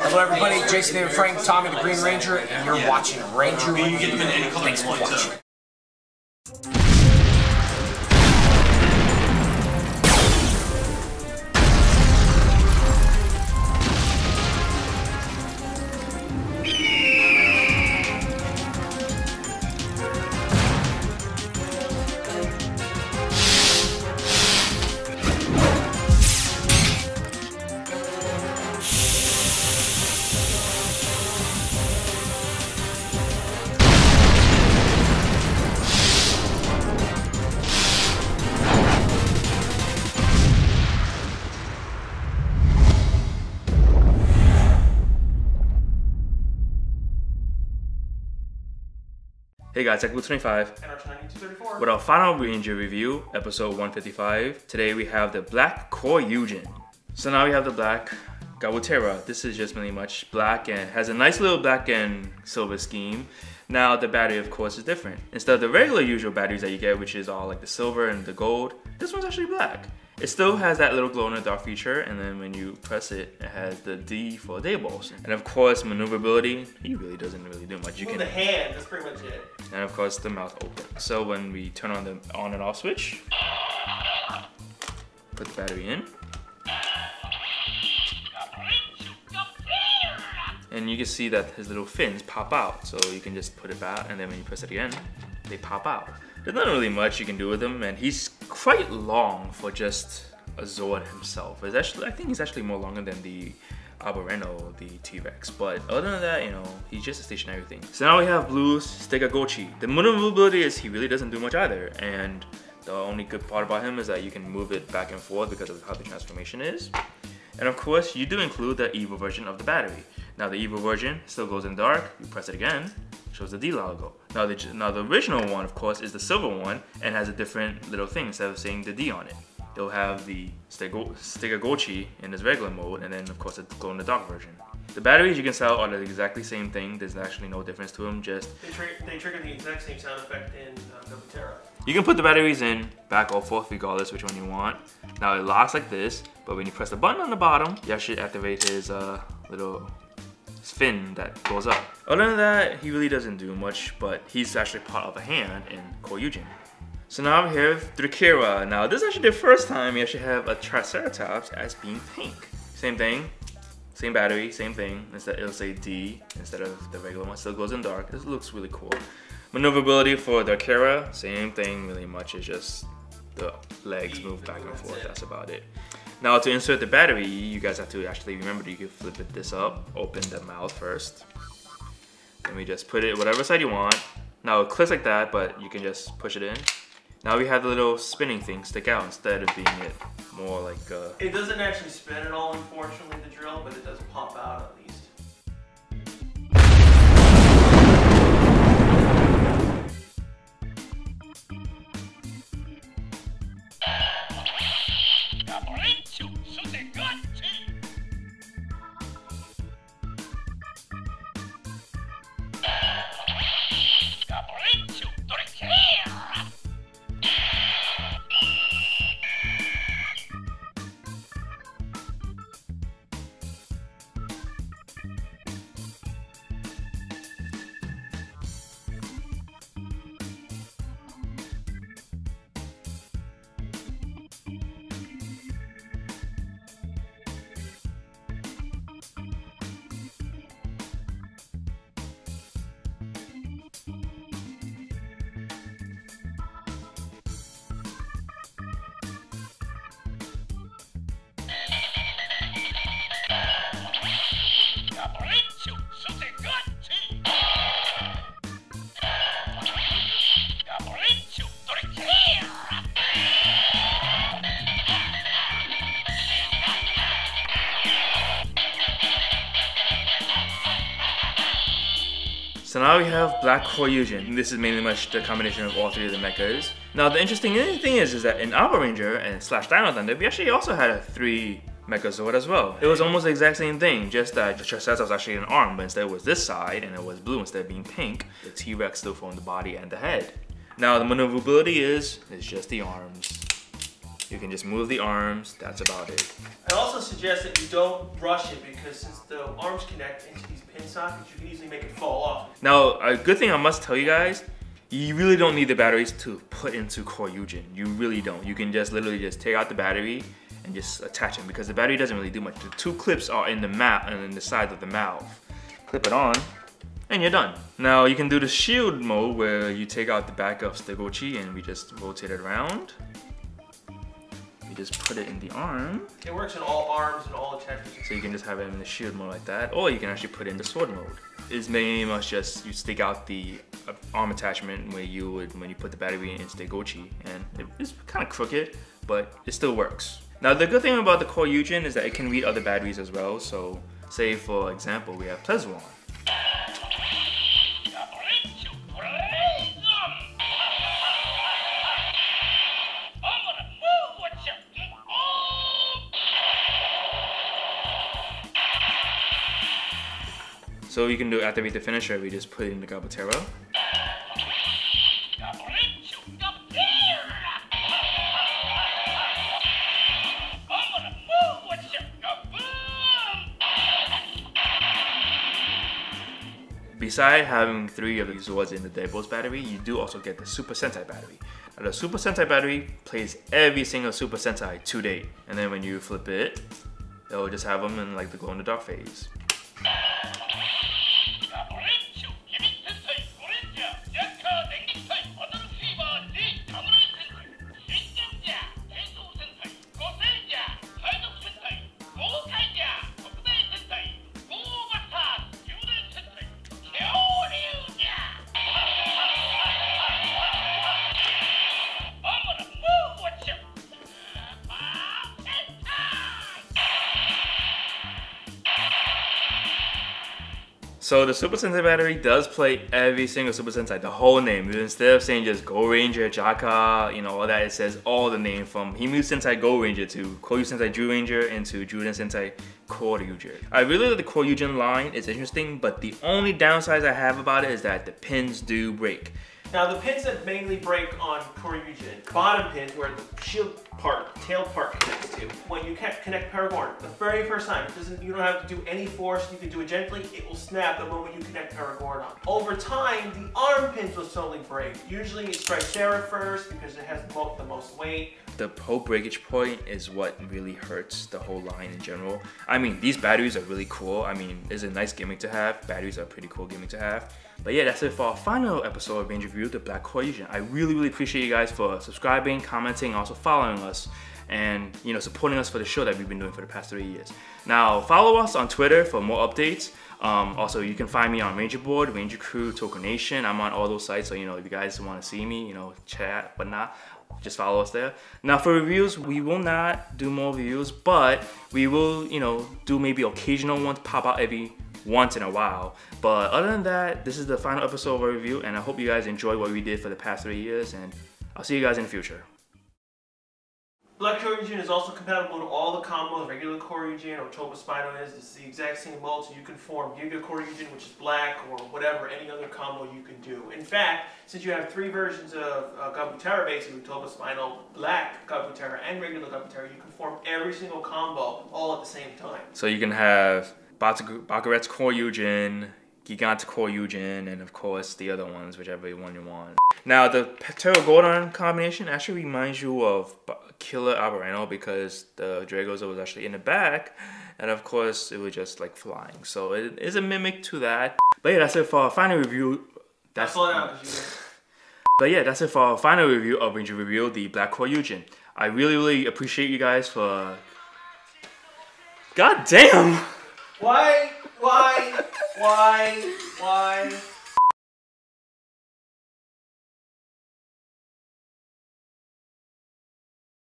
Hello everybody, Jason, David, Frank, Tommy the Green Ranger, and you're watching Ranger Review. Thanks for watching. Hey guys, Techblue25 and Arch9234 with our final Ranger review, episode 155. Today we have the Black Kyoryuzin. So now we have the Black Kautoratera. This is just really much black and has a nice little black and silver scheme. Now the battery of course is different. Instead of the regular usual batteries that you get, which is all like the silver and the gold, this one's actually black. It still has that little glow in the dark feature, and then when you press it, it has the D for day balls. And of course, maneuverability, he really doesn't really do much. You can the hand, that's pretty much it. And of course, the mouth open. So when we turn on the on and off switch, put the battery in, and you can see that his little fins pop out. So you can just put it back, and then when you press it again, they pop out. There's not really much you can do with him, and he's quite long for just a Zord himself. It's actually, I think he's actually more longer than the Aberrano, the T-Rex. But other than that, you know, he's just a stationary thing. So now we have Blue's Stegochi. The maneuverability is he really doesn't do much either, and the only good part about him is that you can move it back and forth because of how the transformation is. And of course, you do include the Evo version of the battery. Now the Evo version still goes in dark. You press it again, shows the D logo. Now the original one, of course, is the silver one and has a different little thing instead of saying the D on it. They'll have the Stegochi in its regular mode, and then of course the glow in the dark version. The batteries you can sell are the exactly same thing. There's actually no difference to them. Just they trigger the exact same sound effect in Kautoratera. You can put the batteries in back or forth regardless which one you want. Now it locks like this, but when you press the button on the bottom, you actually activate his little fin that goes up. Other than that, he really doesn't do much, but he's actually part of a hand in Kyouryuzin. So now we have Tricera. Now this is actually the first time we actually have a Triceratops as being pink. Same thing, same battery, same thing. Instead it'll say D instead of the regular one. Still goes in dark. This looks really cool. Maneuverability for the Tricera, same thing really much. It's just the legs move back and forth. That's about it. Now to insert the battery, you guys have to actually remember that you can flip this up, open the mouth first. Then we just put it whatever side you want. Now it clicks like that, but you can just push it in. Now we have the little spinning thing stick out instead of being it more like It doesn't actually spin at all, unfortunately, the drill, but it does pop out at least. So now we have Black Kyoryuzin. This is mainly much the combination of all three of the mechas. Now the interesting thing is that in Alpha Ranger and / Dino Thunder, we actually also had a 3 Mecha Zord as well. It was almost the exact same thing, just that the Tricera was actually an arm, but instead it was this side and it was blue instead of being pink. The T-Rex still formed the body and the head. Now the maneuverability is just the arms. You can just move the arms, that's about it. I also suggest that you don't rush it because since the arms connect into these pin sockets, you can easily make it fall off. Now, a good thing I must tell you guys, you really don't need the batteries to put into Kyouryuzin. You really don't. You can just literally just take out the battery and just attach them because the battery doesn't really do much. The two clips are in the mouth and in the side of the mouth. Clip it on and you're done. Now you can do the shield mode where you take out the back of Stegochi and we just rotate it around. You just put it in the arm. It works in all arms and all attachments. So you can just have it in the shield mode like that, or you can actually put it in the sword mode. It's mainly much just you stick out the arm attachment where you would when you put the battery in Stegochi, and it's kind of crooked, but it still works. Now the good thing about the Kyouryuzin is that it can read other batteries as well. So say for example we have Plezwan. So you can do activate the finisher, we just put it in the Kautoratera. Beside having 3 of these swords in the Deadbolt's battery, you do also get the Super Sentai battery. Now the Super Sentai battery plays every single Super Sentai to date, and then when you flip it, it'll just have them in like the glow in the dark phase. So the Super Sentai battery does play every single Super Sentai, the whole name. Instead of saying just Go Ranger, Jaka, you know, all that, it says all the name from Himu Sentai Go Ranger to Koryu Sentai Ju Ranger and to Juden Sentai Kyouryuzin. I really like the Kyouryuzin line, it's interesting, but the only downsides I have about it is that the pins do break. Now the pins that mainly break on Kyouryuzin, bottom pins where the shield part, tail part connects to, when you connect Paragon, the very first time, you don't have to do any force, you can do it gently, it will snap the moment you connect Paragon on. Over time, the arm pins will slowly break. Usually it's Tricera first because it has the most weight. The whole breakage point is what really hurts the whole line in general. I mean, these batteries are really cool. I mean, it's a nice gimmick to have. Batteries are a pretty cool gimmick to have. But yeah, that's it for our final episode of Range Review, the Black Kyoryuzin. I really appreciate you guys for subscribing, commenting, also following us, and you know, supporting us for the show that we've been doing for the past 3 years. Now, follow us on Twitter for more updates. Also, you can find me on Ranger Board, Ranger Crew, Token Nation. I'm on all those sites, so you know, if you guys want to see me, you know, chat, whatnot, just follow us there. Now for reviews, we will not do more reviews, but we will, you know, do maybe occasional ones, pop out every once in a while. But other than that, this is the final episode of our review, and I hope you guys enjoy what we did for the past 3 years, and I'll see you guys in the future. Black Kyoryuzin is also compatible to all the combos, regular Kyouryuzin or Toba Spino is. This is the exact same mold, so you can form Giga Kyouryuzin, which is black, or whatever, any other combo you can do. In fact, since you have 3 versions of Kautoratera, basically Toba Spino, black Kautoratera, and regular Kautoratera, you can form every single combo all at the same time. So you can have Bakuret's Kyouryuzin, Gigant Kyouryuzin, and of course the other ones, whichever one you want. Now the Ptero Gordon combination actually reminds you of Killer Alberano because the Dragoza was actually in the back, and of course it was just like flying. So it is a mimic to that. But yeah, that's it for our final review. But yeah, that's it for our final review of Ranger Review, the Black Kyoryuzin. I really appreciate you guys for. God damn! Why?